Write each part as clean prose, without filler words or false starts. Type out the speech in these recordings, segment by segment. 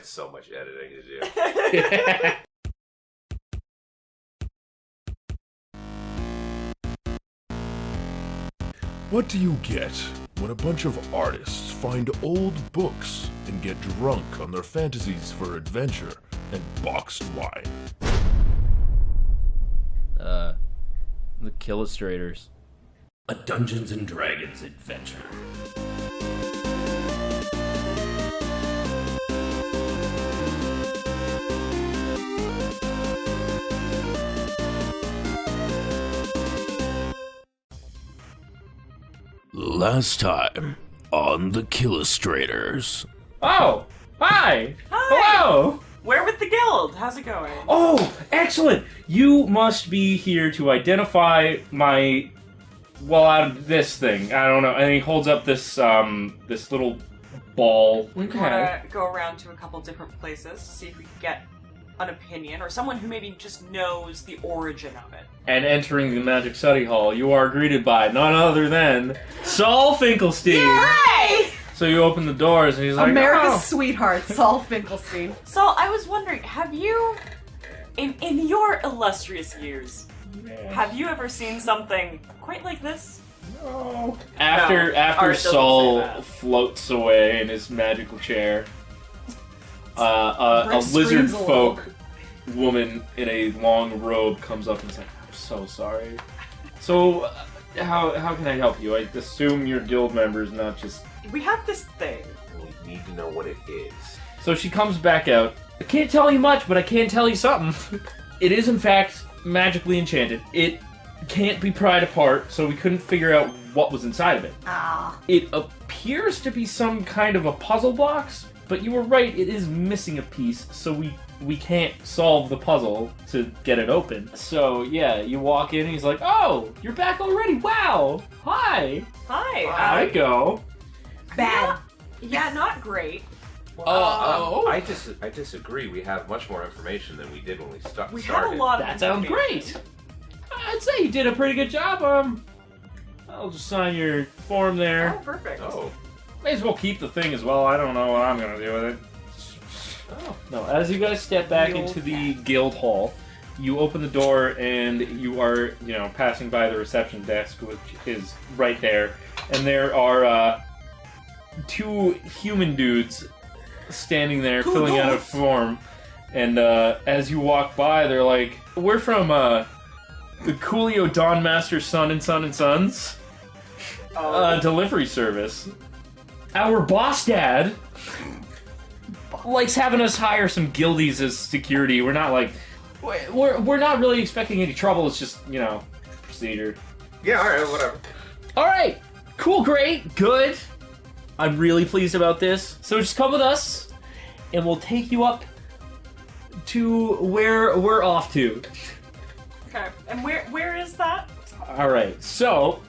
got so much editing to do. What do you get when a bunch of artists find old books and get drunk on their fantasies for adventure and boxed wine? The Killustrators. A Dungeons and Dragons adventure. Last time on the Killustrators. Oh! Hi! Hello! We're with the guild. How's it going? Oh! Excellent! You must be here to identify my... Well, out of this thing. I don't know. And he holds up this, this little ball. We want to go around to a couple different places to see if we can get an opinion, or someone who maybe just knows the origin of it. And entering the Magic Study Hall, you are greeted by none other than Saul Finkelstein. Yay! So you open the doors, and he's like, America's sweetheart, Saul Finkelstein. So I was wondering, have you, in your illustrious years, have you ever seen something quite like this? No. After Saul floats away in his magical chair, a lizard folk woman in a long robe comes up and says, "I'm so sorry. So, how can I help you? I assume you're guild members, not just..." We have this thing. We need to know what it is. So she comes back out. I can't tell you much, but I can tell you something. It is, in fact, magically enchanted. It can't be pried apart, so we couldn't figure out what was inside of it. It appears to be some kind of a puzzle box, but you were right, it is missing a piece, so we can't solve the puzzle to get it open. So, yeah, you walk in and he's like, "Oh, you're back already, wow! Hi! Hi! How'd it go?" Bad. Yeah, not great. I disagree. We have much more information than we did when we started. We have a lot of That sounds great! I'd say you did a pretty good job. I'll just sign your form there. Oh, perfect. Oh. May as well keep the thing as well. I don't know what I'm gonna do with it. Oh. No, as you guys step back into the guild hall, you open the door and you are, passing by the reception desk, which is right there. And there are, two human dudes standing there filling out a form. And, as you walk by, they're like, "We're from, the Coolio Dawn Master Son and Son and Sons delivery service. Our boss dad likes having us hire some guildies as security. We're not like... We're not really expecting any trouble. It's just, procedure." Yeah, alright, whatever. Alright! Cool, great, good. I'm really pleased about this. So just come with us, and we'll take you up to where we're off to. Okay, and where is that? Alright, so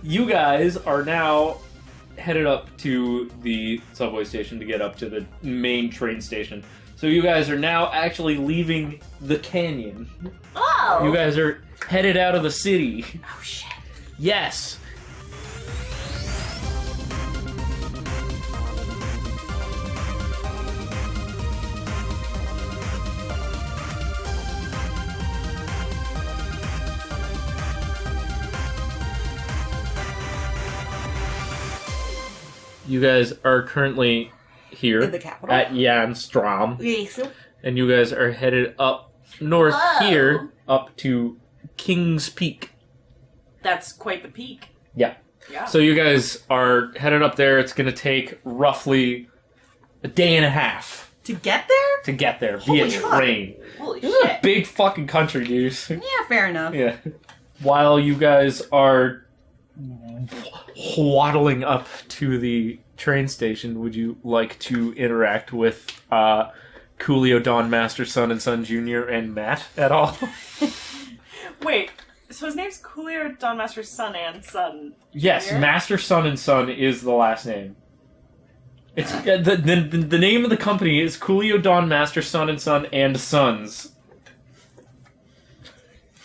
you guys are now headed up to the subway station to get up to the main train station. So you guys are now actually leaving the canyon. Oh! You guys are headed out of the city. Oh, shit. Yes. You guys are currently here In the capital? at Janstrom, Yes. and you guys are headed up north here, up to King's Peak. That's quite the peak. Yeah. Yeah. So you guys are headed up there. It's going to take roughly a day and a half To get there? to get there Holy via fuck. train. Holy This is a shit. big fucking country, dude. Yeah, fair enough. Yeah. While you guys are waddling up to the train station, would you like to interact with Coolio Dawn Master Son and Son Jr. and Matt at all? Wait, so his name's Coolio Dawn Master's son and son. Yes, Jr.? Master Son and Son is the last name. It's the name of the company is Coolio Dawn Master Son and Sons.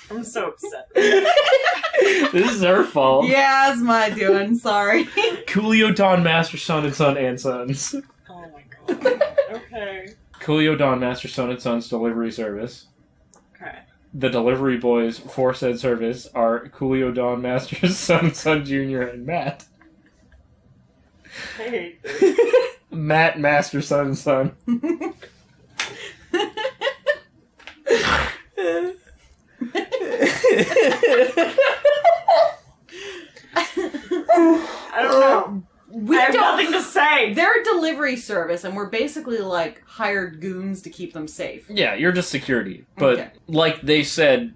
I'm so upset. This is her fault. Yeah, it's my doing. Sorry. Coolio Dawn Master Son and Sons. Oh my god. Okay. Coolio Dawn Master Son and Son's delivery service. Okay. The delivery boys for said service are Coolio Dawn Master Son and Son Jr. and Matt. I hate this. Matt Master Son and Son. I don't know. I have nothing to say. They're a delivery service, and we're basically like hired goons to keep them safe. Yeah, you're just security. But Okay. like they said,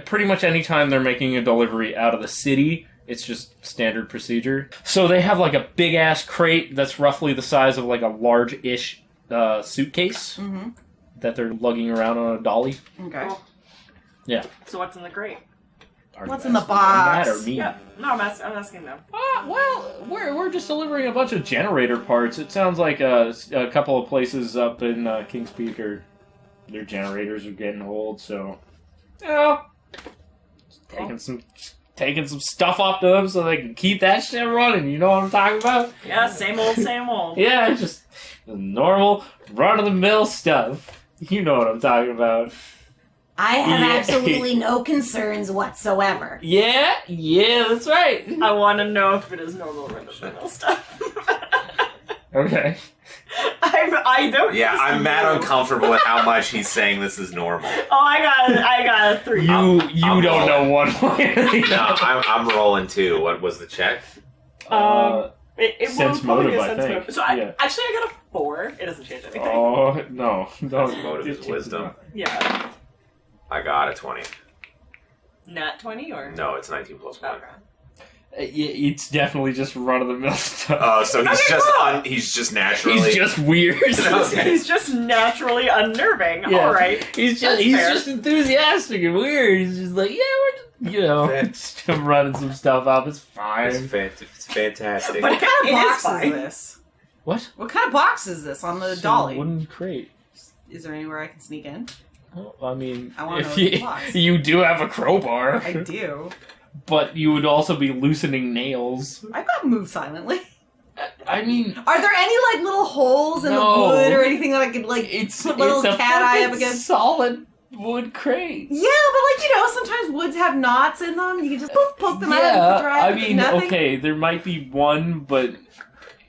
pretty much any time they're making a delivery out of the city, it's just standard procedure. So they have like a big ass crate that's roughly the size of like a large-ish suitcase that they're lugging around on a dolly. Okay. Cool. Yeah. So what's in the crate? Are you What's in the asking box? Matt or me? Yeah. No, I'm asking them. Well, we're just delivering a bunch of generator parts. It sounds like a couple of places up in Kings Peak their generators are getting old, so you know, taking some stuff off to them so they can keep that shit running. You know what I'm talking about? Yeah, same old, same old. Yeah, just normal run of the mill stuff. You know what I'm talking about. I have Yeah. absolutely no concerns whatsoever. Yeah, that's right. I want to know if it is normal run-of-the-mill stuff. Okay. I don't. Yeah, I'm mad uncomfortable with how much he's saying this is normal. Oh, I got a 3. You I'm don't know rolling. one way or the No, other. I'm rolling too. What was the check? It Sense will probably motive, be a I sense think. motive. So Yeah. actually, I got a 4. It doesn't change anything. Oh, no. Don't. Motive is wisdom. Yeah. I got a 20. Nat 20 or? No, it's 19 plus 1. Okay. It's definitely just run-of-the-mill stuff. Oh, so he's Okay, just cool. he's just naturally. He's just weird. Okay. He's just naturally unnerving. Yeah. All right. He's That's fair. just enthusiastic and weird. He's just like, yeah, we're just, just running some stuff up. It's fine. It's fantastic. But What kind of it is box is fine. this? What? What kind of box is this on the Some dolly? wooden crate. Is there anywhere I can sneak in? Well, I mean, I wanna if know what's in the you, box. you do have a crowbar, I do. but you would also be loosening nails. I've got move silently. I mean, Are there any like little holes in No. the wood or anything that I could like it's put little a cat eye up fucking against? solid wood crate. Yeah, but like, you know, sometimes woods have knots in them. You can just poke them out and dry I it, mean, nothing. okay, there might be one, but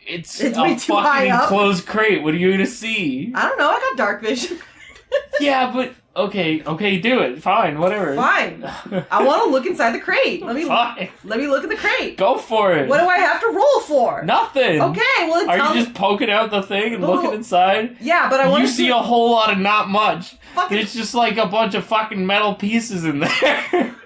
it's It's a way too high fucking up. closed crate. What are you gonna see? I don't know. I got dark vision. Yeah, but okay, do it. Fine, whatever. Fine. I want to look inside the crate. Let me Fine. look at the crate. Go for it. What do I have to roll for? Nothing. Okay, well, Are tell you just poking out the thing and The looking little- inside? Yeah, but I want You to see a whole lot of not much. fucking. There's just like a bunch of fucking metal pieces in there.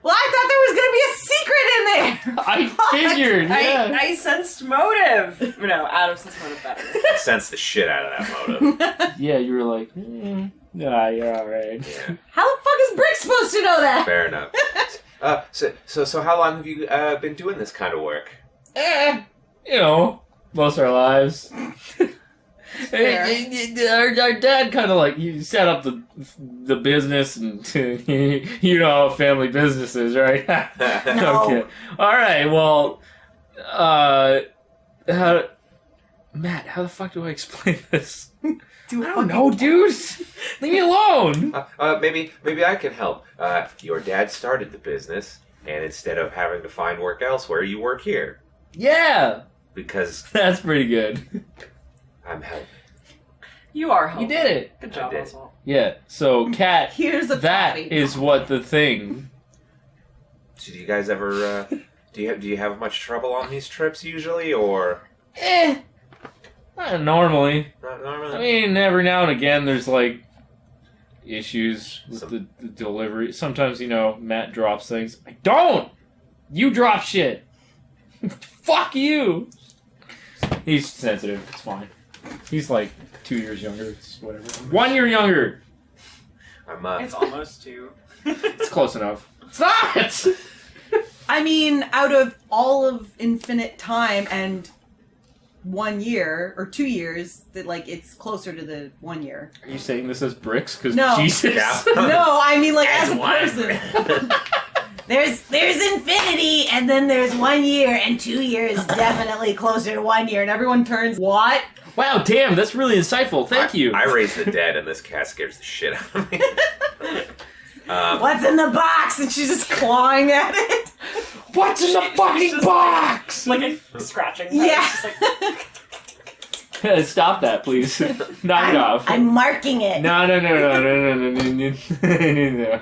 Well, I thought there was gonna be a secret in there. I Fuck. figured, yeah. I sensed motive. No, Adam sensed motive better. Sense the shit out of that motive. Yeah, you were like, nah, you're alright. Yeah, How the fuck is Brix supposed to know that? fair enough. So how long have you been doing this kind of work? You know, most of our lives. Fair. Our dad kind of like he set up the business, and you know how family business is, right? No. Okay. All right. Well, Matt, how the fuck do I explain this? I don't know, dude. Leave me alone. Maybe I can help. Your dad started the business, and instead of having to find work elsewhere, you work here Yeah, because that's pretty good. I'm helping. You are You helping. did it. Good job, I did. Oswalt. Yeah. So, Kat, Here's the that coffee. is what the thing. So do you guys ever do you have much trouble on these trips usually, or Not normally. not normally? I mean, every now and again, there's like issues with the delivery. Sometimes, you know, Matt drops things. I don't. You drop shit. Fuck you. He's sensitive. It's fine. He's like 2 years younger. It's whatever. 1 year younger. I'm It's almost 2. It's close enough. It's not. I mean, out of all of infinite time and 1 year or 2 years, that like it's closer to the 1 year. Are you saying this as Brix? Because No. Jesus. Yeah. No, I mean like as a one. person. There's infinity, and then there's 1 year, and 2 years definitely closer to 1 year. And everyone turns, what? Wow, damn, that's really insightful. Thank you. I raised the dead, and this cat scares the shit out of me. What's in the box? And she's just clawing at it. What's in the fucking box? Like a scratching. Yeah. Just like, Stop that, please. Knock it off. I'm marking it. No.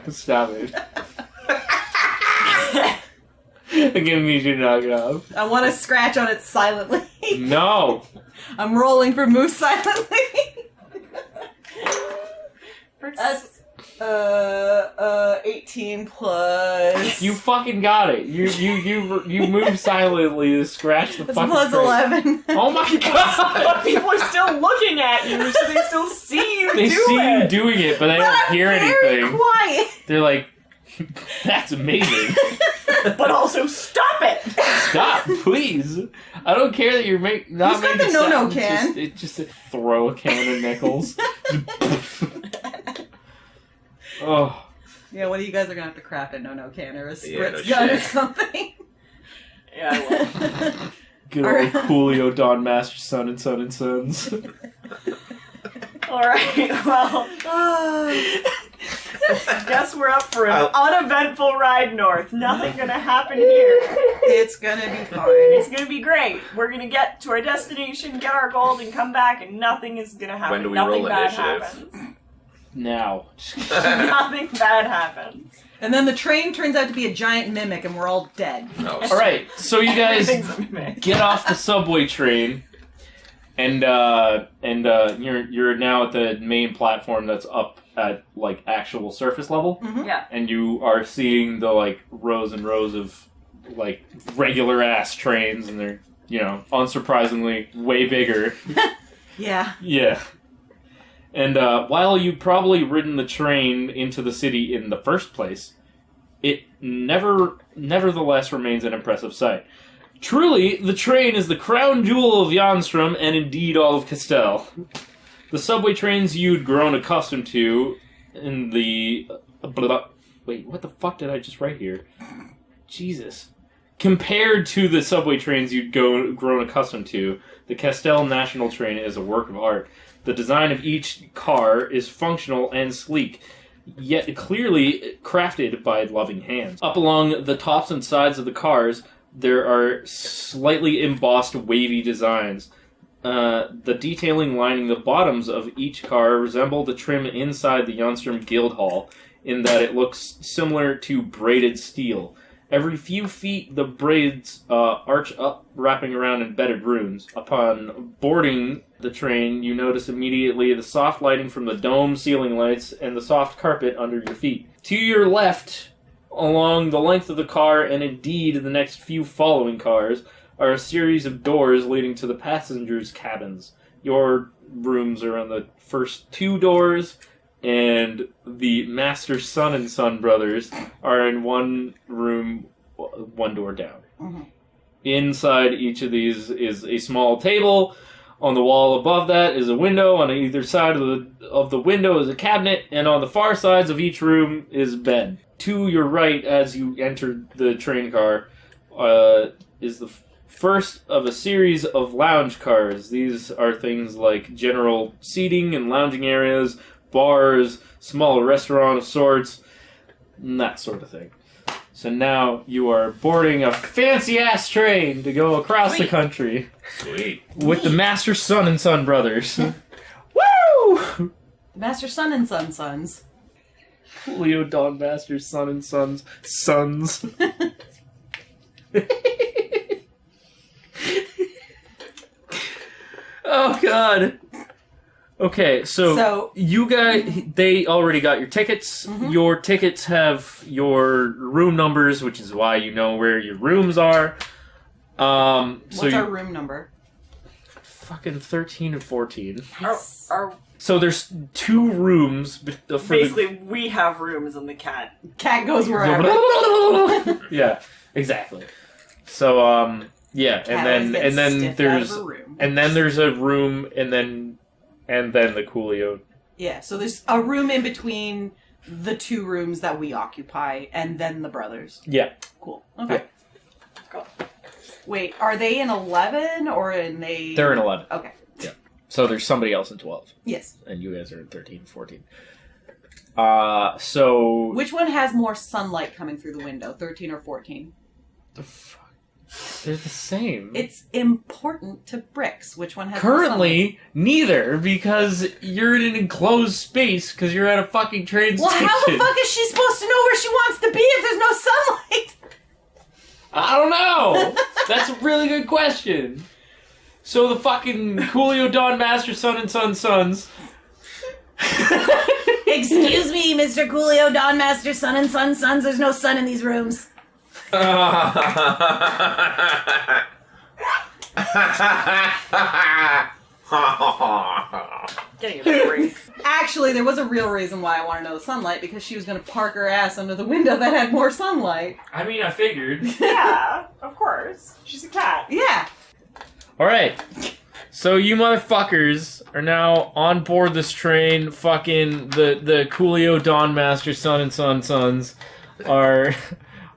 Stop it. Again, me to knock it off. I want to scratch on it silently. No. I'm rolling for moose silently. That's 18 plus. You fucking got it. You move silently to scratch the That's fucking plus crate. 11. Oh my god! but people are still looking at you, so they still see you They do see it. you doing it, but they But don't I'm hear very anything. quiet. They're like, that's amazing. But also, stop it! Stop, please. I don't care that you're not Who's got making the no-no sounds. can? Just throw a can of nickels. Oh. Yeah, one of you guys are gonna have to craft a no can or a Yeah, spritz no gun or shit. something. Yeah, I will. Good old Coolio, Don Master, Son and Son and Sons. Alright, well, guess we're up for an uneventful ride north. Nothing gonna happen here. It's gonna be fine. It's gonna be great. We're gonna get to our destination, get our gold, and come back, and nothing is gonna happen. When do we Nothing roll bad initiative? happens. Now. Nothing bad happens. And then the train turns out to be a giant mimic, and we're all dead. No. Alright, so you guys Everything's a mimic. get off the subway train, and you're now at the main platform that's up at like actual surface level, Yeah. and you are seeing the like rows and rows of like regular ass trains, and they're unsurprisingly way bigger. Yeah. Yeah. And while you've probably ridden the train into the city in the first place, it nevertheless remains an impressive sight. Truly, the train is the crown jewel of Janstrom and indeed all of Castell. The subway trains you'd grown accustomed to in the... Wait, what the fuck did I just write here? Jesus. Compared to the subway trains you'd grown accustomed to, the Castell National Train is a work of art. The design of each car is functional and sleek, yet clearly crafted by loving hands. Up along the tops and sides of the cars, there are slightly embossed wavy designs. The detailing lining the bottoms of each car resemble the trim inside the Janstrom Guildhall, in that it looks similar to braided steel. Every few feet, the braids arch up, wrapping around embedded runes. Upon boarding the train, you notice immediately the soft lighting from the dome ceiling lights and the soft carpet under your feet. To your left, along the length of the car, and indeed the next few following cars, are a series of doors leading to the passengers' cabins. Your rooms are on the first two doors, and the Master Son and Son brothers are in one room, one door down. Mm-hmm. Inside each of these is a small table. On the wall above that is a window. On either side of the window is a cabinet, and on the far sides of each room is a bed. To your right, as you enter the train car, is the first of a series of lounge cars. These are things like general seating and lounging areas, bars, small restaurant of sorts, and that sort of thing. So now you are boarding a fancy-ass train to go across the country. Sweet. With the Master Son and Son brothers. Woo! The Master Son and Son Sons. Coolio, Don Master, Son and Sons. Sons. Oh, God. Okay, so you guys, they already got your tickets. Mm-hmm. Your tickets have your room numbers, which is why you know where your rooms are. What's our room number? Fucking 13 and 14. Our So there's two rooms. basically, we have rooms in the cat. Cat goes wherever. Yeah, exactly. So yeah, Cat has been and then stiffed there's out of a room. and then there's a room, and then the Coolio. Yeah, so there's a room in between the two rooms that we occupy, and then the brothers. Yeah. Cool. Okay. Cool. Wait, are they in 11 or in they? They're in 11. Okay. Yeah. So there's somebody else in 12. Yes. And you guys are in 13, 14. So... Which one has more sunlight coming through the window, 13 or 14? The fuck? They're the same. It's important to Brix. Which one has Currently, neither, because you're in an enclosed space because you're at a fucking train more sunlight? station. Well, how the fuck is she supposed to know where she wants to be if there's no sunlight? I don't know. That's a really good question. So the fucking Coolio, Dawn Master, Sun and Sons. Excuse me, Mr. Coolio, Dawn Master, Sun and Sons. There's no sun in these rooms. Getting a break. Actually, there was a real reason why I want to know the sunlight, because she was going to park her ass under the window that had more sunlight. I mean, I figured. Yeah, of course. She's a cat. Yeah. Alright. So you motherfuckers are now on board this train. Fucking the Coolio, Dawn Master, Sun and Sons are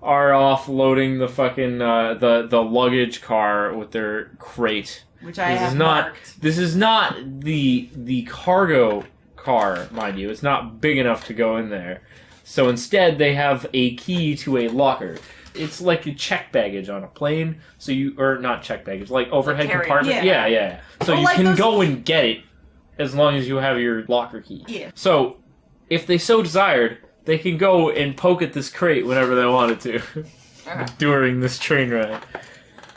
offloading the fucking the luggage car with their crate. Which I have not marked. this is not the cargo car, mind you. It's not big enough to go in there. So instead they have a key to a locker. It's like a check baggage on a plane. So or not check baggage, like overhead carry-on. compartment. Yeah. So Oh, you like can those- go and get it as long as you have your locker key. Yeah. So if they so desired, they can go and poke at this crate whenever they wanted to during this train ride.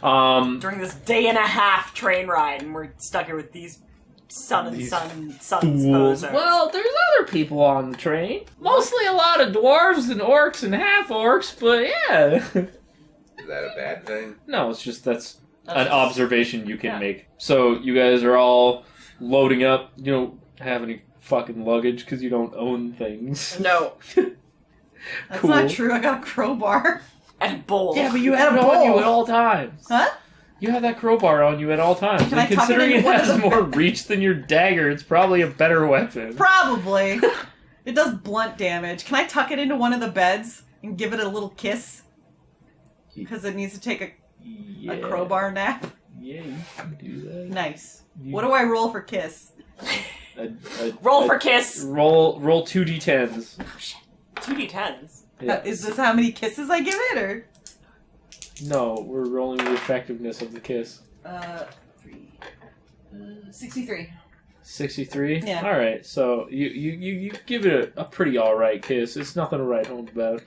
During this day and a half train ride, and we're stuck here with these sons posers. Well, there's other people on the train. Mostly a lot of dwarves and orcs and half-orcs, but yeah. Is that a bad thing? No, it's just that's an just- observation you can yeah. make. So you guys are all loading up. You don't have any fucking luggage because you don't own things. No. That's Cool. not true. I got a crowbar. And a bowl. Yeah, but you And have a it on you bowl. at all times. Huh? You have that crowbar on you at all times. Can I And tuck it considering into it one of has the- more reach than your dagger, it's probably a better weapon. Probably. It does blunt damage. Can I tuck it into one of the beds and give it a little kiss? Because it needs to take a crowbar nap. Yeah, you can do that. Nice. What do I roll for kiss? Roll for kiss. Roll 2d10s. 2d10s. Yeah. Is this how many kisses I give it, or? No, we're rolling the effectiveness of the kiss. 63. 63? Yeah. Alright, so you give it a pretty alright kiss. It's nothing to write home about.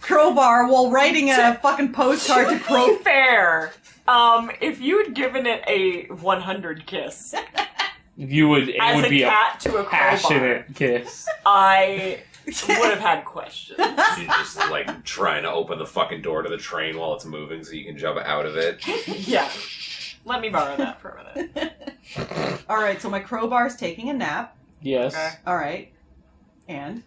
Crowbar while writing a fucking postcard to Be fair. If you had given it a 100 kiss It would as a be cat to a crowbar, passionate kiss. I would have had questions. You're just like trying to open the fucking door to the train while it's moving so you can jump out of it. Yeah. Let me borrow that for a minute. Alright, so my crowbar's taking a nap. Yes. Okay. Alright. And?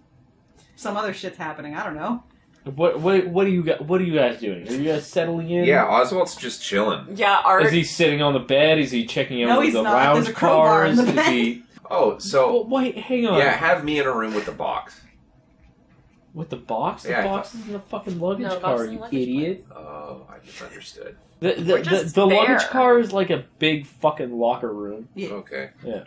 Some other shit's happening, I don't know. What are you guys doing? Are you guys settling in? Yeah, Oswalt's just chilling. Yeah, Art. Is he sitting on the bed? Is he checking out No, with he's the not. lounge There's a crowbar cars? in the Is bed. he? Oh, so Well, wait, hang on. yeah, have me in a room with the box. With the box? The Yeah, I box is in the fucking luggage No, the box car, is in the you luggage idiot. Oh, I misunderstood. The just luggage there. car is like a big fucking locker room. Yeah. Okay. Yeah.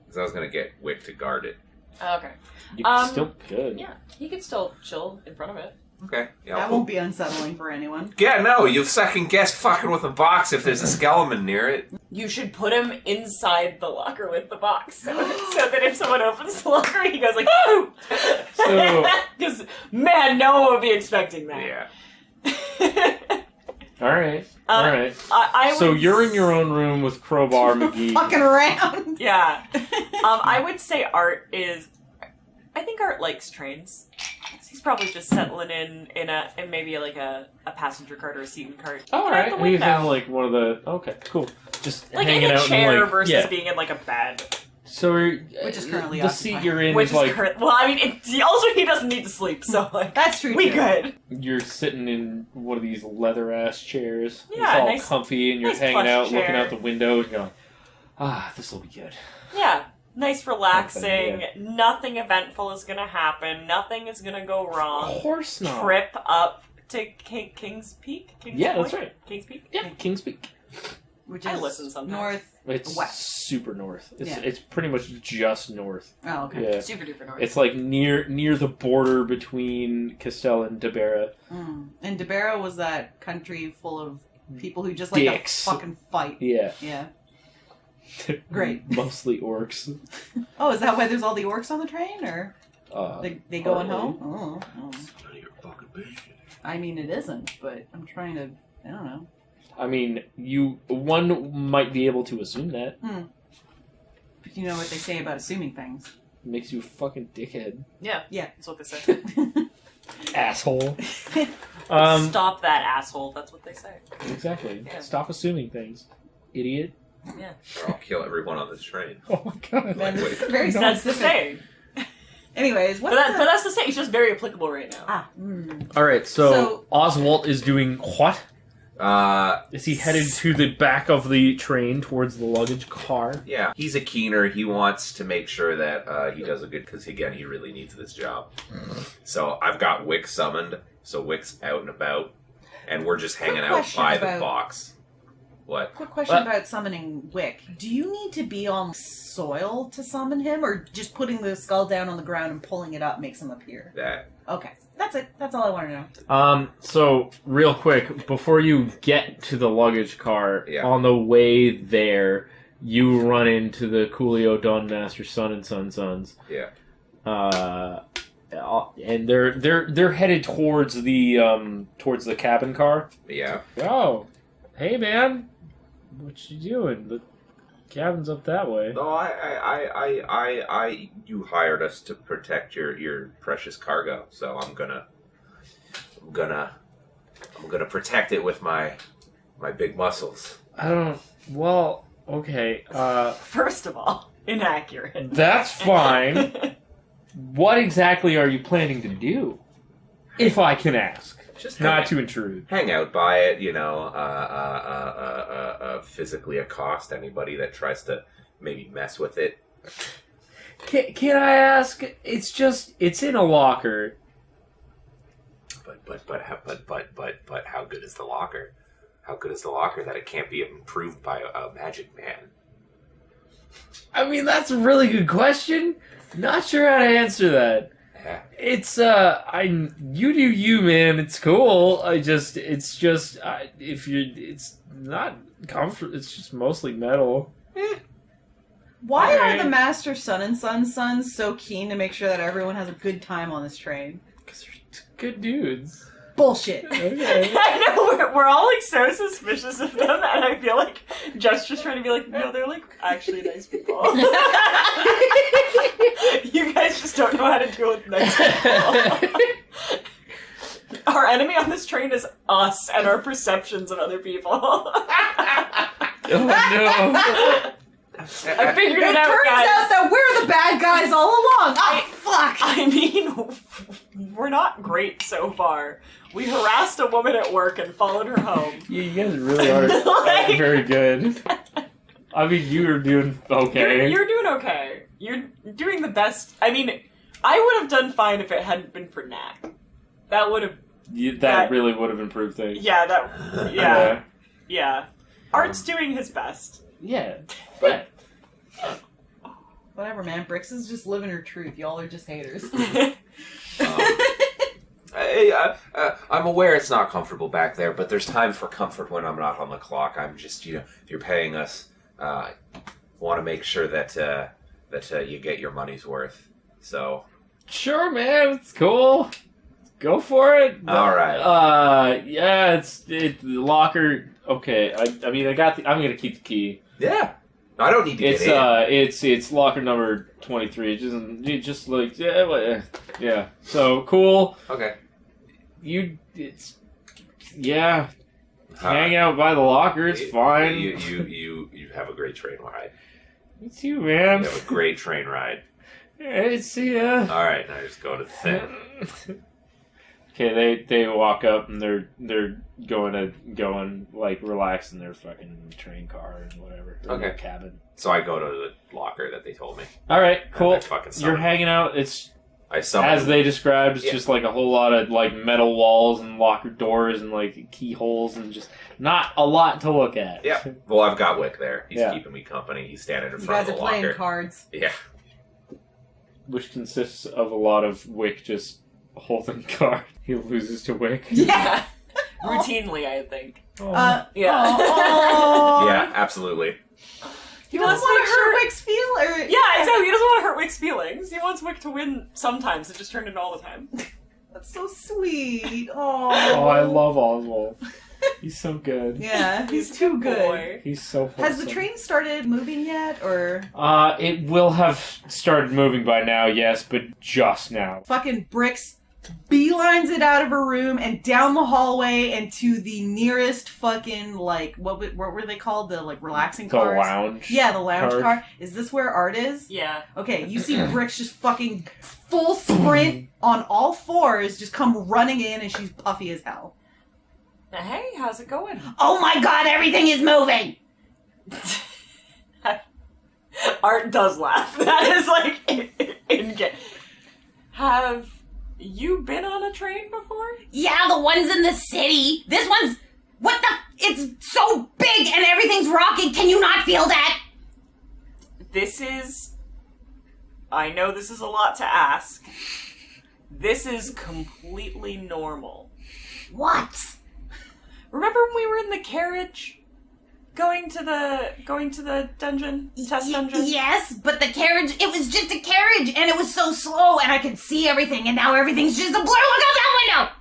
Because I was gonna get Wick to guard it. Okay. You still could. Yeah, he could still chill in front of it. Okay. Yeah. That won't be unsettling for anyone. Yeah, no, you second guess fucking with a box if there's a skeleton near it. You should put him inside the locker with the box, so that if someone opens the locker, he goes like, "Oh!" So- Because man, no one would be expecting that. Yeah. Alright. Alright. I So would you're in your own room with Crowbar McGee. Fucking around. Yeah. I would say Art is. I think Art likes trains. He's probably just settling in maybe like a passenger cart or a seating cart. Alright. Out the He's in window. like one of the. Okay, cool. Just Like hanging in a out chair and like. versus Yeah. being in like a bed. So Which is currently the seat occupied. you're in Which is is like well, I mean, also he doesn't need to sleep, so like That's true. we too. good. you're sitting in one of these leather ass chairs. Yeah, it's all nice- comfy and you're nice hanging plush out, looking chair. out the window, and you're like, this will be good. Yeah, nice, relaxing. Yeah. Nothing eventful is gonna happen. Nothing is gonna go Of wrong. course not. Trip up to King's Peak. King's Yeah, Point? that's right. King's Peak. Yeah, King's Peak. which I is listen sometimes. north. It's West. super north. It's Yeah. it's pretty much just north. Oh, okay. Yeah. Super duper north. It's like near the border between Castell and Debera. And Debera was that country full of people who just like Dicks. to fucking fight. Yeah. Yeah. Great. Mostly orcs. Oh, is that why there's all the orcs on the train, or they going probably. home? Oh. None of your fucking business. I mean, it isn't, but I'm trying to. I don't know. I mean, one might be able to assume that. But you know what they say about assuming things. It makes you a fucking dickhead. Yeah. Yeah. That's what they say. Asshole. Stop that asshole. That's what they say. Exactly. Yeah. Stop assuming things. Idiot. Yeah. Or I'll kill everyone on this train. Oh my god. Man, this wait. is very That's the specific. saying. Anyways, But that's the saying. It's just very applicable right now. Alright, so So- Oswalt is doing what? Is he headed to the back of the train towards the luggage car? Yeah, he's a keener. He wants to make sure that he does a good, because again, he really needs this job. So I've got Wick summoned, so Wick's out and about, and we're just hanging out question by the about- box. What? Quick question about summoning Wick. Do you need to be on soil to summon him, or just putting the skull down on the ground and pulling it up makes him appear? That. Okay, that's it. That's all I want to know. So real quick, before you get to the luggage car, Yeah. on the way there, you run into the Coolio Dawnmaster Son and Sons. Yeah. And they're headed towards the cabin car. Yeah. Oh, hey man, what you doing? The cabin's up that way. No, you hired us to protect your precious cargo, so I'm gonna protect it with my big muscles. I don't. Well, okay. First of all, inaccurate. That's fine. What exactly are you planning to do, if I can ask? Just Not to intrude. hang out by it, physically accost anybody that tries to maybe mess with it. Can I ask? It's in a locker. But how good is the locker? How good is the locker that it can't be improved by a magic man? I mean, that's a really good question. Not sure how to answer that. Yeah. It's you do you, man. It's cool. It's not comfortable. It's just mostly metal. Why are Alright. the Master Son and Sons so keen to make sure that everyone has a good time on this train? Because they're good dudes. Bullshit. Okay. I know, we're all like so suspicious of them, and I feel like Jeff's just trying to be like, no, they're like actually nice people. You guys just don't know how to deal with nice people. Our enemy on this train is us and our perceptions of other people. Oh no. I figured It it out, turns guys. out that we're the bad guys all along. Oh, fuck. I mean, we're not great so far. We harassed a woman at work and followed her home. Yeah, you guys really are Like- very good. I mean, you are doing okay. You're doing okay. You're doing the best. I mean, I would have done fine if it hadn't been for Knack. That would have. That really would have improved things. Yeah, yeah. Art's doing his best. Yeah. But Whatever, man. Brix is just living her truth. Y'all are just haters. I'm aware it's not comfortable back there, but there's time for comfort when I'm not on the clock. I'm just, if you're paying us, want to make sure that you get your money's worth. So, sure, man, it's cool. Go for it. All right. Yeah, it's the locker. Okay, I mean, I'm gonna keep the key. yeah, I don't need to get in. It's locker number 23. It just like yeah. So cool. Okay. Hang out by the locker. It's fine. You have a great train ride. You too, man. You have a great train ride. Hey, see ya. All right, now just go to the thing. Okay, they walk up and they're going like relax in their fucking train car and whatever. Or their Okay. cabin. So I go to the locker that they told me. All right, cool. And I fucking You're summon. hanging out. It's I summon. As they described, it's Yeah. just like a whole lot of like metal walls and locker doors and like keyholes and just not a lot to look at. Yeah. Well, I've got Wick there. He's Yeah. keeping me company. He's standing in You front guys of are the playing locker. cards. Yeah. Which consists of a lot of Wick just holding cards. He loses to Wick. Yeah. Routinely, I think. Oh. Yeah. Oh. Yeah, absolutely. He doesn't want to hurt Wick's feel, or Yeah, exactly. He doesn't want to hurt Wick's feelings. He wants Wick to win sometimes and just turn it all the time. That's so sweet. Oh, Oh, I love Oswalt. He's so good. Yeah, he's too good. Boy. He's so wholesome. Has the train started moving yet, or It will have started moving by now, yes, but just now. fucking Brix beelines it out of her room and down the hallway and to the nearest fucking like what were they called, the like relaxing The cars? lounge. Yeah, the lounge car. car. Is this where Art is? Yeah. Okay, you see Brix just fucking full sprint on all fours, just come running in, and she's puffy as hell. Now, hey, how's it going? Oh my god, everything is moving! Art does laugh. That is like in Have you been on a train before? Yeah, the ones in the city. This one's... What the... It's so big and everything's rocking. Can you not feel that? This is... I know this is a lot to ask. This is completely normal. What? Remember when we were in the carriage? Going to the dungeon? Test dungeon? Yes, but the carriage... It was just a carriage and it was so slow and I could see everything and now everything's just a blur. Look out that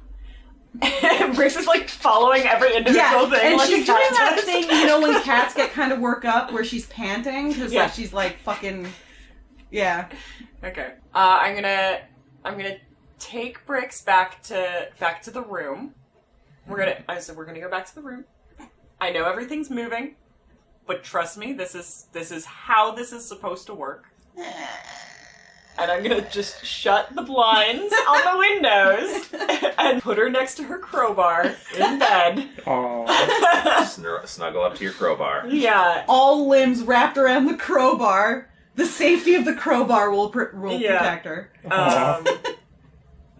window! Brix is like following every individual thing. and like she's a doing cat that does. thing, you know, when cats get kind of work up, where she's panting, because Yeah. like she's like fucking, yeah. Okay. I'm gonna take Brix back to the room. We're gonna go back to the room. I know everything's moving, but trust me, this is how this is supposed to work. And I'm gonna just shut the blinds on the windows and put her next to her crowbar in bed. Oh. Snuggle up to your crowbar. Yeah. All limbs wrapped around the crowbar. The safety of the crowbar will Yeah. protect her.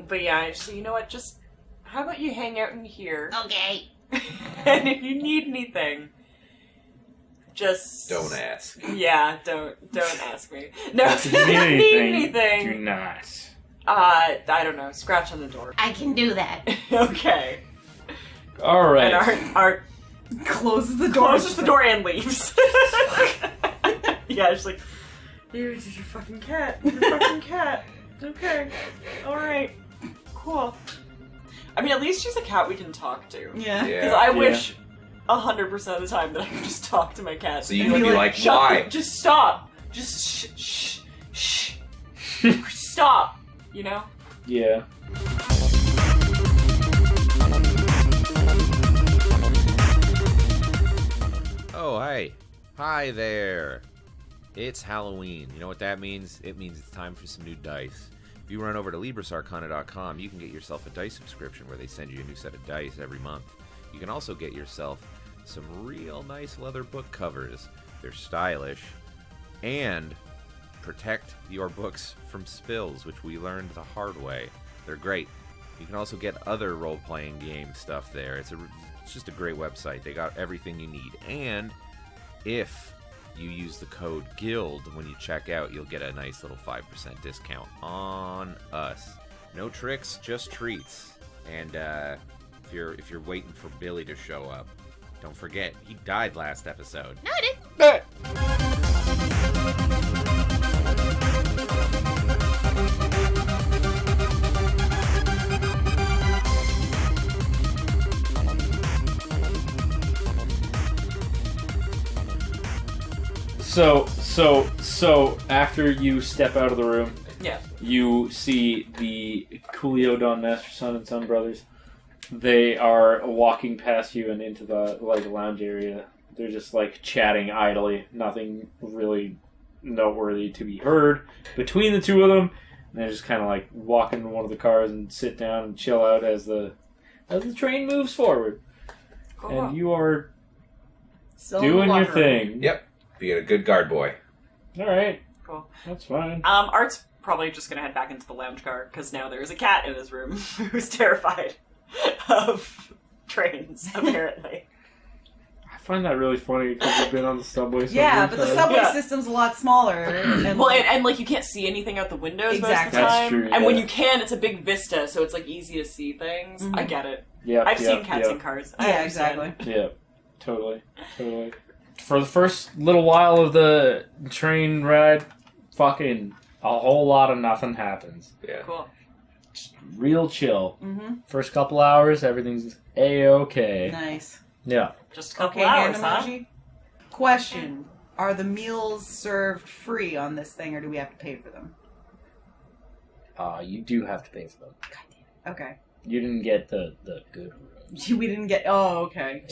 But yeah, so you know what? Just how about you hang out in here? Okay. And if you need anything, just Don't ask. Yeah, don't ask me. No, If if you you need need anything, do anything, not. I don't know. Scratch on the door. I can do that. Okay. Alright. And Art Closes the door. closes the door and leaves. Yeah, she's like, "This is your fucking cat. Your fucking cat." Okay. All right. Cool. I mean, at least she's a cat we can talk to. Yeah. Because I wish 100% of the time that I could just talk to my cat. So you And can be like, "Shut why? just stop. Just shh. Stop. You know? Yeah. Oh, hey. Hi there. It's Halloween. You know what that means? It means it's time for some new dice. If you run over to LibrisArcana.com, you can get yourself a dice subscription where they send you a new set of dice every month. You can also get yourself some real nice leather book covers. They're stylish and protect your books from spills, which we learned the hard way. They're great. You can also get other role-playing game stuff there. It's just a great website. They got everything you need. And if you use the code GUILD when you check out, you'll get a nice little 5% discount on us. No tricks, just treats. And if you're waiting for Billy to show up, don't forget, he died last episode. No, I didn't. So after you step out of the room, Yeah. you see the Coolio, Dawn Master, Son, and Son brothers. They are walking past you and into the lounge area. They're just chatting idly, nothing really noteworthy to be heard between the two of them. And they're just kind of walk into one of the cars and sit down and chill out as the train moves forward. Cool. And you are Still in the doing your locker room. thing. Yep. Being a good guard boy. All right, Cool. that's fine. Art's probably just gonna head back into the lounge car, because now there's a cat in his room who's terrified of trains, apparently. I find that really funny because you've been on the subway. Yeah, but the subway Yeah. system's a lot smaller. And Well, and like you can't see anything out the windows most of Exactly. the That's time. true, And when yeah. you can, it's a big vista, so it's like easy to see things. Mhm. I get it. Yeah, I've seen cats in cars. I yeah, understand. exactly. Yeah, totally. For the first little while of the train ride, fucking a whole lot of nothing happens. Yeah. Cool. Real chill. Mm-hmm. First couple hours, everything's A-okay. Nice. Yeah. Just a couple Okay, hand hours, huh? emoji. Question: are the meals served free on this thing, or do we have to pay for them? You do have to pay for them. Okay. You didn't get the good rooms. We didn't get. Oh, okay.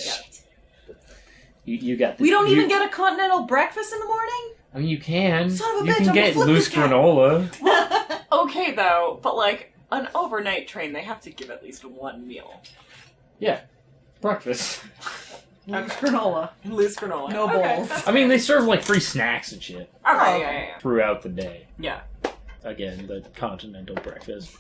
You got the, We don't you- even get a continental breakfast in the morning. I mean, you can. Son of a you bitch, can I'm get gonna flip loose this guy. granola. Okay, though, but like an overnight train, they have to give at least one meal. Breakfast. Loose granola. Loose granola. No Okay. bowls. I mean, they serve like free snacks and shit Okay, yeah. throughout the day. Yeah. Again, the continental breakfast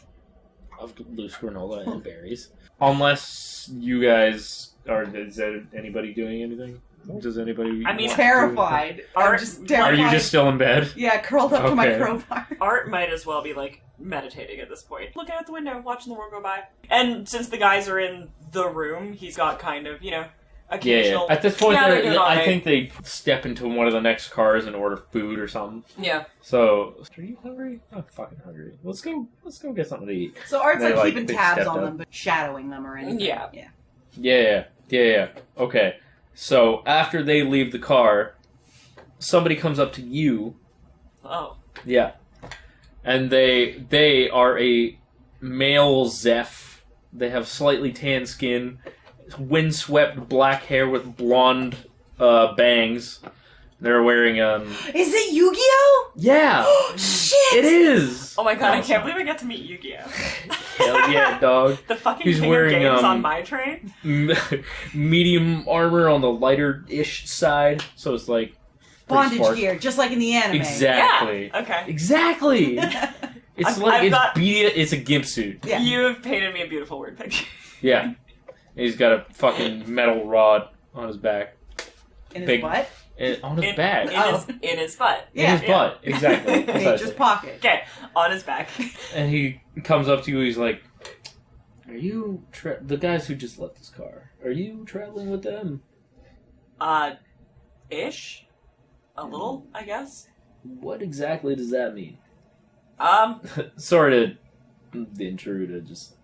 of loose granola and berries. Unless you guys are, is there anybody doing anything? Does anybody? I mean, want to- Terrified. I'm just Are terrified. you just still in bed? Yeah, curled up to my Okay. crowbar. Art might as well be like meditating at this point. Looking out the window, watching the world go by. And since the guys are in the room, he's got kind of, Yeah. occasional... At this point, Yeah, they're doing all I right. think they step into one of the next cars and order food or something. Yeah. So, are you hungry? I'm fucking hungry. Let's go get something to eat. So Art's They, like like, keeping they tabs stepped on up. them, but shadowing them or anything. Yeah. Yeah. Okay. So after they leave the car, somebody comes up to you. Oh. Yeah. And they are a male Jeph. They have slightly tan skin, windswept black hair with blonde bangs. They're wearing Is it Yu-Gi-Oh? yeah, Shit! it is. Oh my god, I Awesome. can't believe I get to meet Yu-Gi-Oh! Hell yeah, dog. The fucking He's king wearing, of games um, on my train? Medium armor on the lighter-ish side, so it's like pretty Bondage sparse. gear, just like in the anime. Exactly. Yeah. Okay. Exactly. It's I've like got- it's a gimp suit. Yeah. You have painted me a beautiful word picture. Yeah. And he's got a fucking metal rod on his back. In his Big- butt? On his In- back. In his butt. In his butt. Exactly. Nature's Precisely. pocket. Okay, on his back. And he comes up to you, he's like, are you the guys who just left this car, are you traveling with them? Ish? A little, I guess. What exactly does that mean? I The intruder just...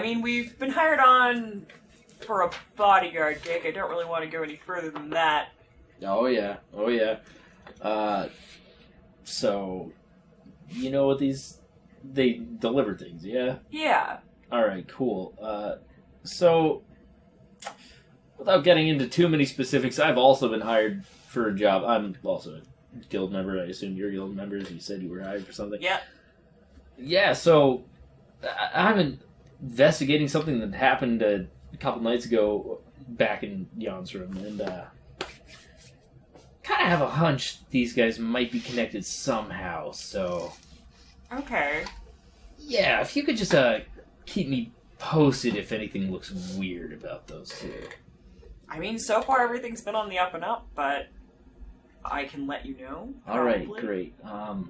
mean, we've been hired on for a bodyguard gig. I don't really want to go any further than that. Oh yeah. So, you know what they deliver things, yeah? Yeah. Alright, cool. So, without getting into too many specifics, I've also been hired for a job. I'm also a guild member. I assume you're guild members. You said you were hired for something. Yeah. Yeah, so, I'm investigating something that happened a couple nights ago back in Jan's room, and, kind of have a hunch these guys might be connected somehow, so... Okay. Yeah, if you could just, keep me posted if anything looks weird about those two. I mean, so far everything's been on the up and up, but I can let you know. Alright, probably. great. I'm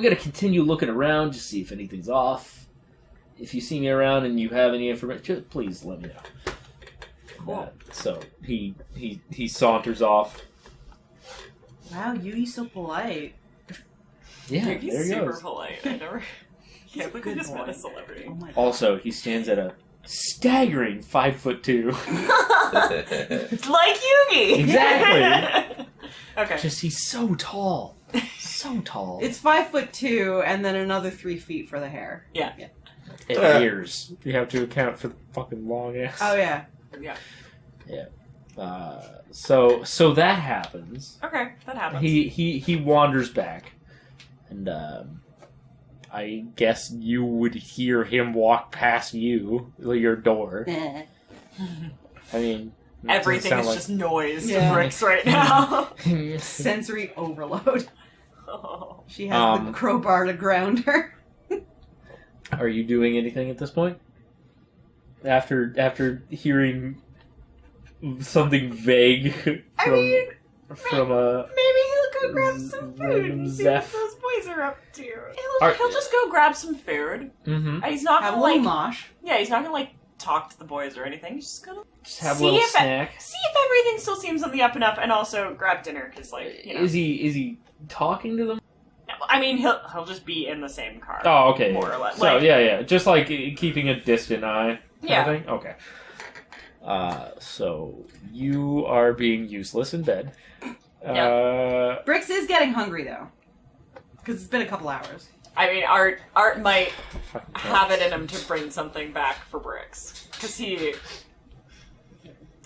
gonna continue looking around, just see if anything's off. If you see me around and you have any information, just please let me know. Cool. So, he saunters off. Wow, Yui's so polite. Yeah, Dude, he's there he super goes. polite. I never can't believe I good just met boy. a celebrity. Oh my god. Also, he stands at a staggering 5'2". Like Yugi! Exactly. Okay. Just, he's so tall. So tall. It's 5'2", and then another 3 feet for the hair. Yeah. And ears. You have to account for the fucking long ass. Oh yeah. Yeah. So that happens. Okay, that happens. He wanders back, and I guess you would hear him walk past your door. I mean, it doesn't Everything sound is like- just noise Yeah. to Brix right now. Sensory overload. She has the crowbar to ground her. Are you doing anything at this point? After hearing something vague from a maybe he'll go grab some food and see what those boys are up to. He'll just go grab some food. Mm-hmm. He's not Have gonna a little mosh. Yeah, he's not gonna talk to the boys or anything. He's just gonna have a little snack. See if everything still seems on the up and up, and also grab dinner because, Is he talking to them? I mean, he'll just be in the same car. Oh, okay. More or less. So just like keeping a distant eye. Kind of thing? Okay. So you are being useless in bed. Brix is getting hungry though, because it's been a couple hours. I mean, Art might have it in him to bring something back for Brix because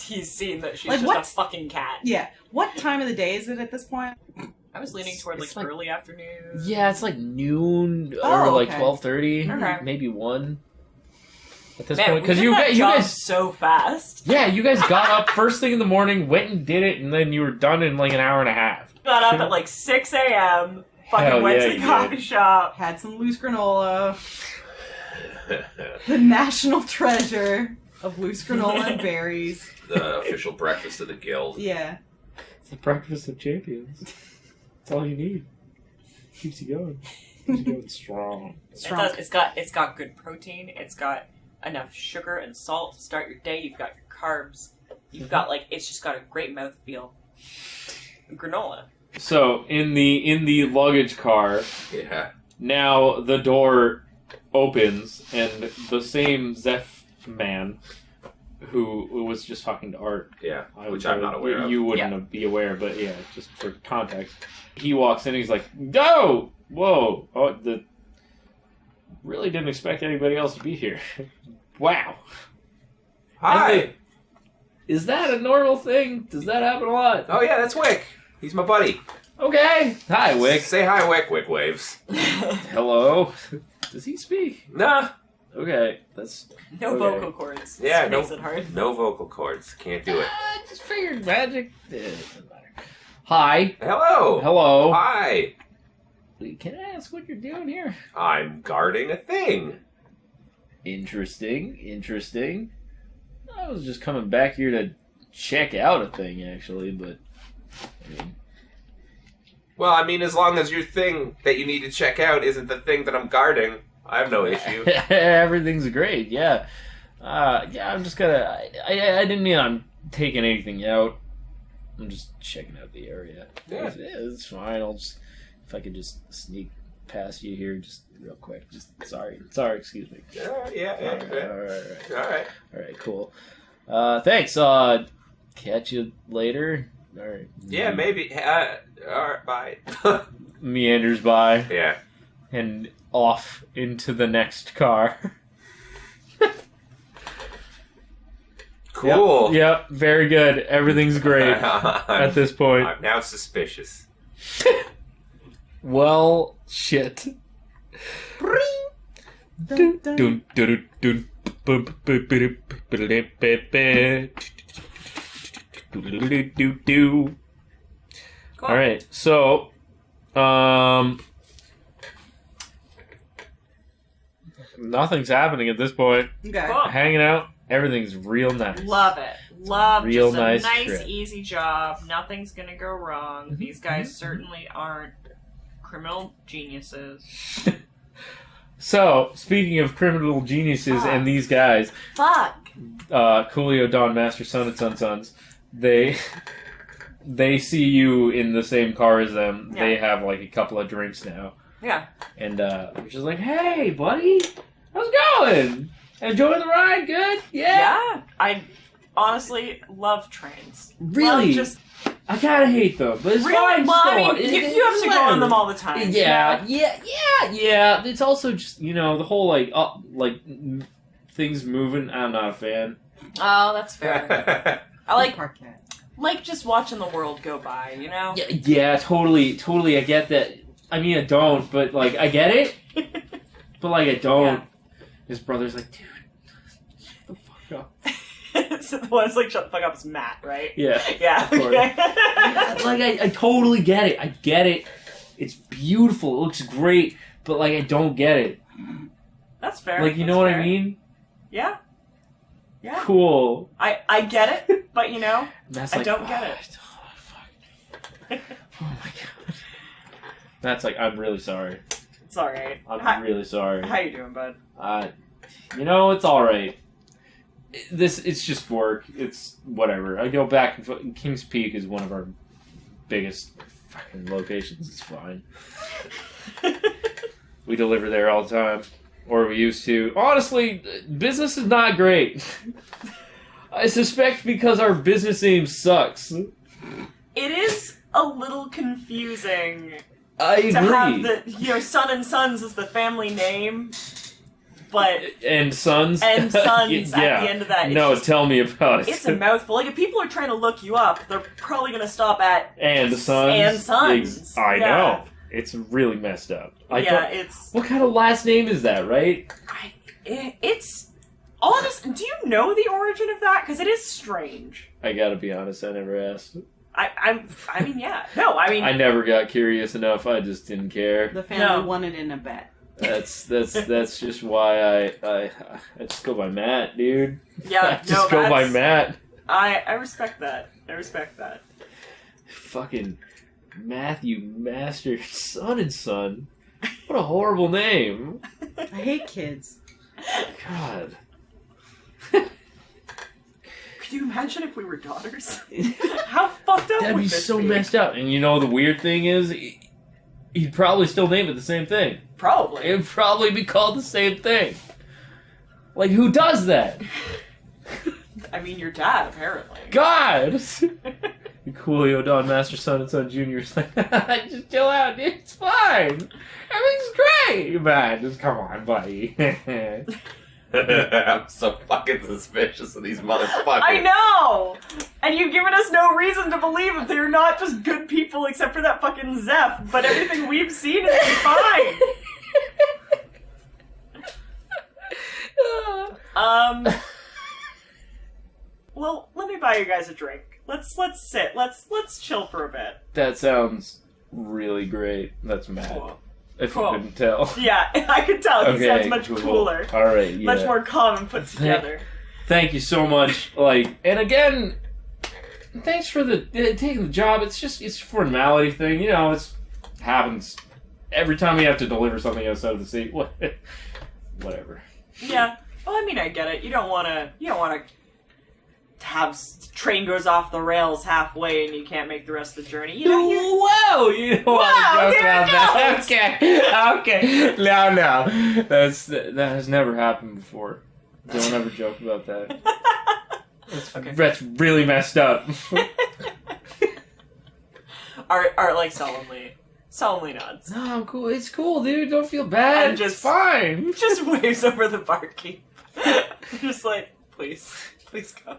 he's seen that she's just a fucking cat. Yeah. What time of the day is it at this point? I was leaning toward like early afternoon. Yeah, it's like noon or 12:30, Okay. maybe 1. At this Man, point, because we you did that job guys so fast. Yeah, you guys got up first thing in the morning, went and did it, and then you were done in like an hour and a half. Got up at like 6 a.m. Fucking Hell went yeah, to the you coffee shop. Had some loose granola. The national treasure of loose granola and berries. The official breakfast of the guild. Yeah. It's the breakfast of champions. That's all you need. Keeps you going. Keeps you going strong. It does. It's got good protein. It's got enough sugar and salt to start your day. You've got your carbs. You've got it's just got a great mouthfeel. Granola. So in the luggage car, now the door opens and the same Jeph man who was just talking to Art. Yeah, which I'm not aware of. You wouldn't be aware, but yeah, just for context. He walks in and he's like, "Go! Whoa! Oh, really didn't expect anybody else to be here. Wow. Hi! Is that a normal thing? Does that happen a lot? Oh yeah, that's Wick. He's my buddy. Okay. Hi, Wick. Say hi, Wick. Wick waves. Hello. Does he speak? Nah. Okay, that's... No vocal cords. Yeah, makes it hard. No vocal cords. Can't do it. I just figured magic. Doesn't matter. Hi. Hello. Hello. Hi. Can I ask what you're doing here? I'm guarding a thing. Interesting. I was just coming back here to check out a thing, actually, but... Well, I mean, as long as your thing that you need to check out isn't the thing that I'm guarding, I have no issue. Everything's great, yeah. I'm just gonna... I didn't mean I'm taking anything out. I'm just checking out the area. Yeah. It's fine. I'll just... If I could just sneak past you here just real quick. Just sorry, excuse me. Yeah. All right, cool. Thanks. Catch you later. All right. Yeah, maybe. All right, bye. Meanders by. Yeah. And off into the next car. Cool. Yep, very good. Everything's great at this point. I'm now suspicious. Well, shit. Alright, so nothing's happening at this point. Okay. Cool. Hanging out, everything's real nice. Love it. Love Real just nice a nice, trip. easy job. Nothing's gonna go wrong. These guys certainly aren't criminal geniuses. So, speaking of criminal geniuses and these guys, Fuck. Coolio, Dawn, Master, Son, and Sons, they see you in the same car as them. Yeah. They have like a couple of drinks now. Yeah. And they're just like, "Hey, buddy, how's it going? Enjoying the ride? Good? Yeah. I honestly love trains. Really? Love just I kinda hate them, but it's fine. well, I still. mean, you have to go on them all the time. Yeah. It's also just, the whole, things moving. I'm not a fan. Oh, that's fair. I Parquet. like just watching the world go by, you know? Yeah, totally. I get that. I mean, I don't, but, I get it. But, I don't. Yeah. His brother's like, dude, shut the fuck up. So the one's like, shut the fuck up, it's Matt, right? Yeah. Yeah. Of course. Okay. I totally get it. I get it. It's beautiful. It looks great, but like I don't get it. That's fair. Like you That's know what fair. I mean? Yeah. Yeah. Cool. I get it, but you know, That's I like, don't get it. Oh, fuck. Oh my god. That's like, I'm really sorry. It's alright. I'm really sorry. How you doing, bud? You know, it's alright. It's just work. It's whatever. I go back and forth. Kings Peak is one of our biggest fucking locations. It's fine. We deliver there all the time. Or we used to. Honestly, business is not great. I suspect because our business name sucks. It is a little confusing I agree. to have the Son and Sons as the family name, but and Sons? and Sons yeah. at the end of that. It's No, just- tell me about it. It's a mouthful. Like if people are trying to look you up, they're probably going to stop at and Sons. and Sons. I Yeah. know. It's really messed up. It's What kind of last name is that, right? it's honest. Do you know the origin of that? Because it is strange. I gotta be honest, I never asked. I mean, yeah. No, I mean, I never got curious enough. I just didn't care. The family won it in a bet. That's just why I just go by Matt, dude. yeah. I just go by Matt. I respect that. I respect that. Fucking Matthew Master Son and Son. What a horrible name. I hate kids. God. Could you imagine if we were daughters? How fucked up That'd would be this so be? messed up. And you know the weird thing is, he'd probably still name it the same thing. Probably. It'd probably be called the same thing. Like, who does that? I mean, your dad, apparently. God! Coolio, Don, Master, Son, and Son Jr. is like, just chill out, dude. It's fine. Everything's great. Man, just come on, buddy. I'm so fucking suspicious of these motherfuckers. I know! And you've given us no reason to believe that they're not just good people except for that fucking Jeph, but everything we've seen is fine. Well, let me buy you guys a drink. Let's sit. Let's chill for a bit. That sounds really great. That's Matt. Cool. If Cool. you couldn't tell. Yeah, I could tell. He sounds much cool. cooler. Alright, yeah. Much more calm and put together. Thank you so much. Like, and again, thanks for taking the job. It's a formality thing. You know, it happens every time we have to deliver something outside of the city. Whatever. Yeah. Well, I mean, I get it. You don't want to have train goes off the rails halfway and you can't make the rest of the journey. You know, Whoa! You don't want to joke there about it that. Okay. No. That has never happened before. Don't ever joke about that. Okay. That's really messed up. Art like solemnly nods. No, I'm cool. It's cool, dude. Don't feel bad. And just- It's fine. Just waves over the barkeep. Just like, please go.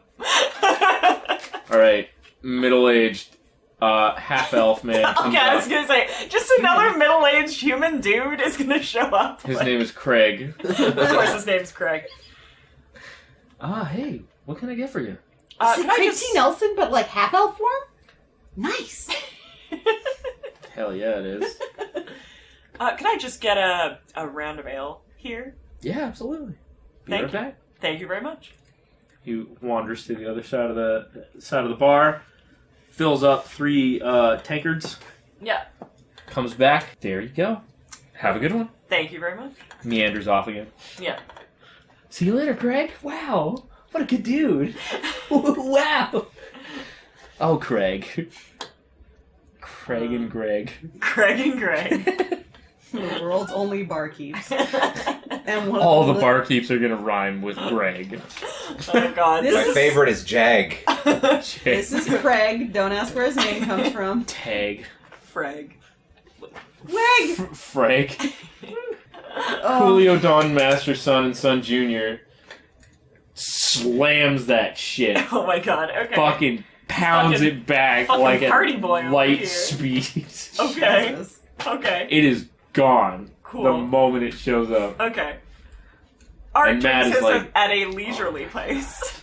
All right, middle-aged, half-elf man. comes Okay, I was up. gonna say, just another middle-aged human dude is gonna show up. His name is Craig. Of course, his name's Craig. Hey, what can I get for you? Is it Can I Craig just- T. Nelson, but like half elf form? Nice. Hell yeah, it is. Can I just get a round of ale here? Yeah, absolutely. Be Thank right you. back. Thank you very much. He wanders to the other side of the bar, fills up 3 tankards, Yeah. comes back. There you go. Have a good one. Thank you very much. Meanders off again. Yeah. See you later, Craig. Wow, what a good dude. Wow. Oh, Craig. Craig and Greg. Craig and Greg. The world's only barkeeps. And one All of the barkeeps are gonna rhyme with Greg. Oh god. This My is- favorite is Jag. This is Craig. Don't ask where his name comes from. Tag. Frag. Wig! Frank. Oh, Coolio, Don, Master, Son, and Son Jr. slams that shit. Oh my god, okay. Fucking pounds Fucking- it back fucking like party at boy over light here. speed. Okay. Jesus. Okay. It is gone Cool. the moment it shows up. Okay. Art And Matt drinks is his like- at a leisurely pace.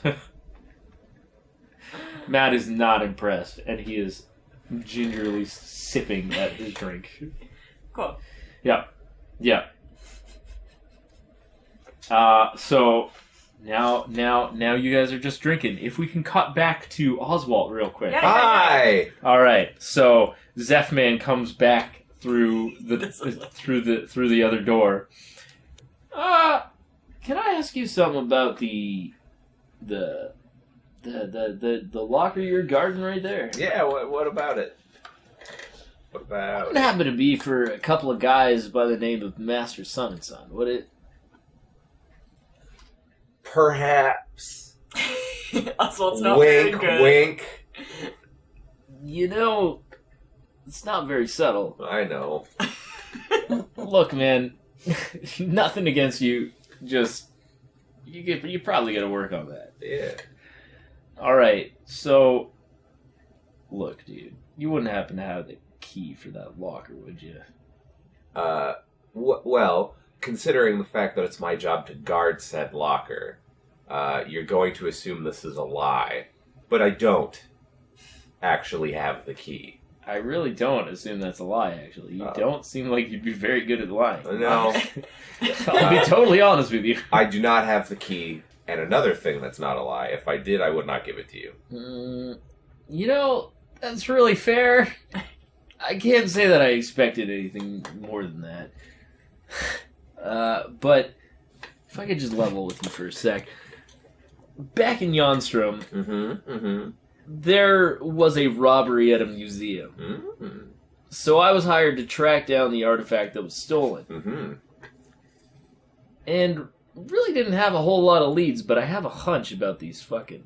Matt is not impressed, and he is gingerly sipping at his drink. Cool. Yeah. So now you guys are just drinking. If we can cut back to Oswalt real quick. Yeah. Hi! All right. So Jeph man comes back through the other door. Can I ask you something about the locker you're guarding right there? Yeah, what about it? What about Wouldn't happen to be for a couple of guys by the name of Master Sun and Son, would it? Perhaps. Oswald's not Wink, very good. wink. You know, it's not very subtle. I know. Look, man, nothing against you. Just you probably got to work on that. Yeah. All right, so look, dude, you wouldn't happen to have the key for that locker, would you? Well, considering the fact that it's my job to guard said locker, you're going to assume this is a lie. But I don't actually have the key. I really don't assume that's a lie, actually. You don't seem like you'd be very good at lying. No. I'll be totally honest with you. I do not have the key, and another thing that's not a lie. If I did, I would not give it to you. You know, that's really fair. I can't say that I expected anything more than that. But if I could just level with you for a sec. Back in Jonstrom, there was a robbery at a museum. So I was hired to track down the artifact that was stolen. And really didn't have a whole lot of leads, but I have a hunch about these fucking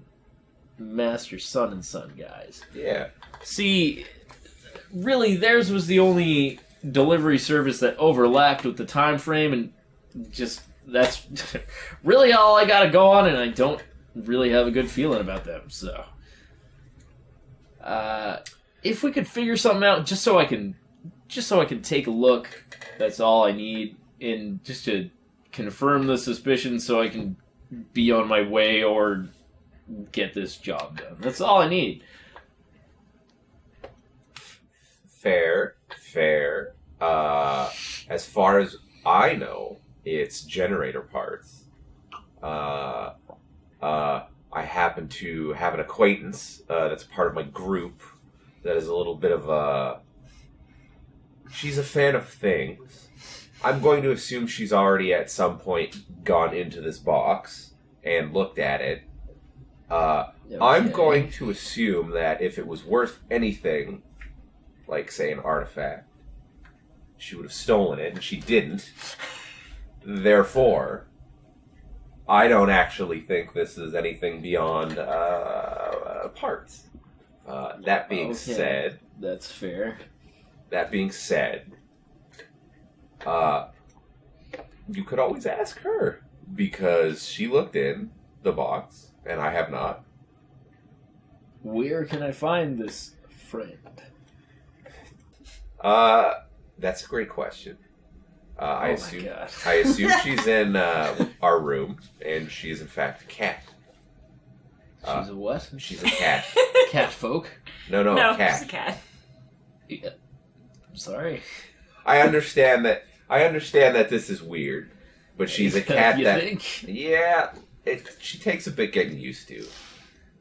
Master Sun and Son guys. Yeah. See, really, theirs was the only delivery service that overlapped with the time frame, and just that's really all I gotta go on, and I don't really have a good feeling about them. So, if we could figure something out, just so I can take a look, that's all I need, and just to confirm the suspicion, so I can be on my way or get this job done. That's all I need. Fair. As far as I know, it's generator parts. I happen to have an acquaintance that's part of my group that is a little bit of a... She's a fan of things. I'm going to assume she's already at some point gone into this box and looked at it. I'm going to assume that if it was worth anything, like, say, an artifact, she would have stolen it, and she didn't. Therefore, I don't actually think this is anything beyond parts. That being said... That's fair. That being said, you could always ask her, because she looked in the box, and I have not. Where can I find this friend? That's a great question. I assume God. I assume she's in our room, and she is in fact a cat. She's a what? She's a cat. Cat folk? No, No, cat. she's a cat. Yeah. I'm sorry. I understand that this is weird, but she's a cat You that think? yeah, she takes a bit getting used to.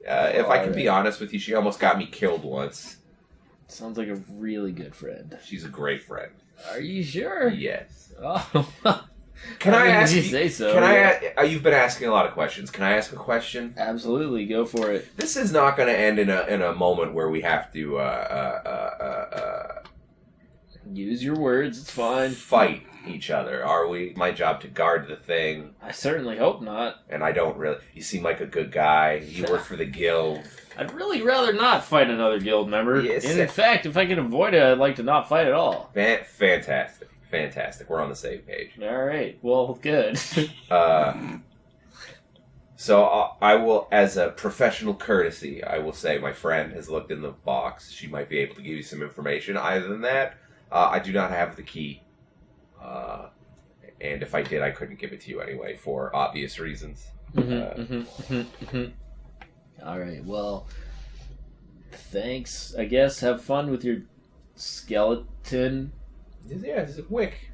If I can be honest with you, she almost got me killed once. Sounds like a really good friend. She's a great friend. Are you sure? Yes. Oh. Can I ask you say so? Can I? You've been asking a lot of questions. Can I ask a question? Absolutely, go for it. This is not going to end in a moment where we have to Use your words, it's fine. fight each other, are we? My job to guard the thing, I certainly hope not. and I don't really... You seem like a good guy. You work for the guild. I'd really rather not fight another guild member. Yes. And in fact, if I can avoid it, I'd like to not fight at all. Fantastic. We're on the same page. Alright, well, good. So I will, as a professional courtesy, I will say my friend has looked in the box. She might be able to give you some information. Other than that, I do not have the key. And if I did, I couldn't give it to you anyway, for obvious reasons. Alright, well, Thanks. I guess have fun with your skeleton. Yeah, this is Wick.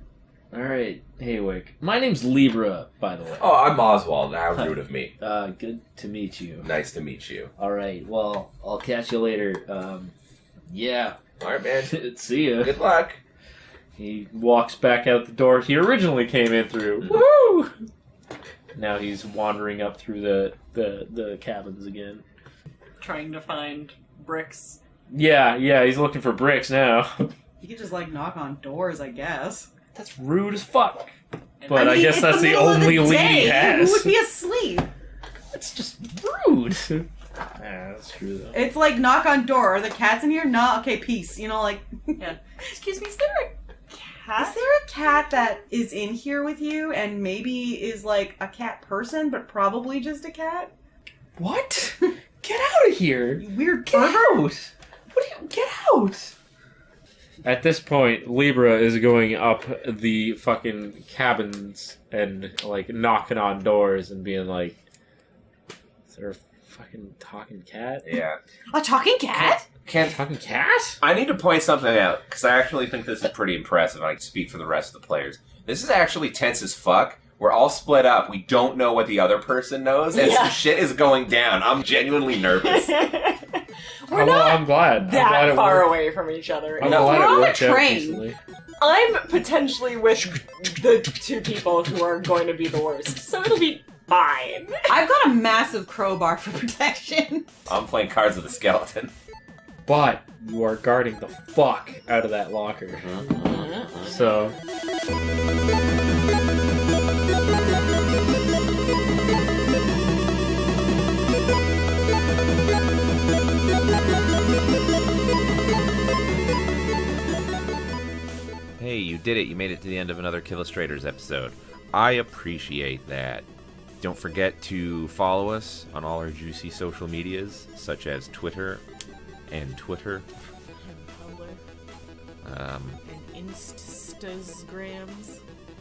Alright. Hey, Wick. My name's Libra, by the way. Oh, I'm Oswalt. How rude of me. Good to meet you. Nice to meet you. Alright, well, I'll catch you later. Yeah. Alright, man. See ya. Good luck. He walks back out the door he originally came in through. Woo! Now he's wandering up through the cabins again. Trying to find Brix. Yeah, he's looking for Brix now. You could just like knock on doors, I guess. That's rude as fuck. But I mean, guess it's that's the middle of only lead he day. has. Who would be asleep? That's just rude. Yeah, that's true though. It's like knock on door. Are the cats in here? No. Okay, peace. You know, like. Yeah. Excuse me, is there a cat? Is there a cat that is in here with you and maybe is like a cat person, but probably just a cat? What? Get out of here! You weird Get pervert. out! What do you get out? At this point, Libra is going up the fucking cabins and like knocking on doors and being like, "Is there a fucking talking cat?" Yeah. A talking cat? Talking cat? I need to point something out, because I actually think this is pretty impressive. I can speak for the rest of the players. This is actually tense as fuck. We're all split up. We don't know what the other person knows, and some shit is going down. I'm genuinely nervous. We're not I'm glad. that I'm glad it far worked. away from each other. I'm We're glad on it a worked out train. decently. I'm potentially with the two people who are going to be the worst, so it'll be fine. I've got a massive crowbar for protection. I'm playing cards with a skeleton. But you are guarding the fuck out of that locker. So. Hey, you did it. You made it to the end of another Killustrators episode. I appreciate that. Don't forget to follow us on all our juicy social medias, such as Twitter and Twitter. And Tumblr. And Instagrams.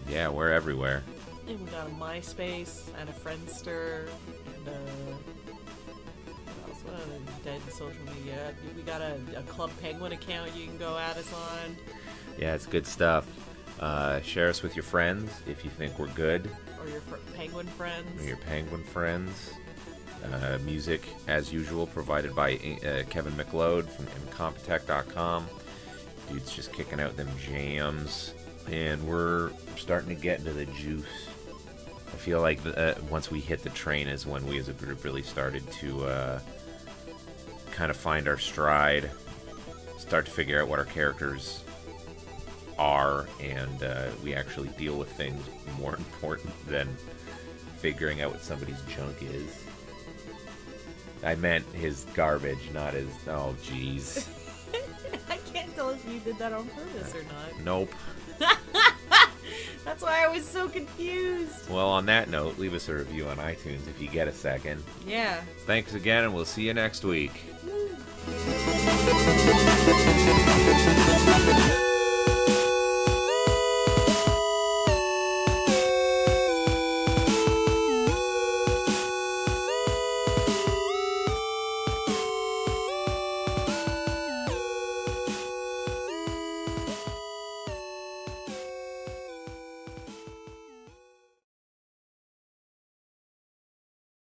Yeah, we're everywhere. And we got a MySpace and a Friendster and what other dead social media? We got a Club Penguin account you can go at us on. Yeah, it's good stuff. Share us with your friends if you think we're good. Or your penguin friends. Or your penguin friends. Music, as usual, provided by Kevin MacLeod from Incompetech.com. Dude's just kicking out them jams. And we're starting to get into the juice. I feel like once we hit the train is when we as a group really started to kind of find our stride. Start to figure out what our characters are, and we actually deal with things more important than figuring out what somebody's junk is. I meant his garbage, not his... Oh, jeez. I can't tell if you did that on purpose or not. Nope. That's why I was so confused. Well, on that note, leave us a review on iTunes if you get a second. Yeah. Thanks again, and we'll see you next week.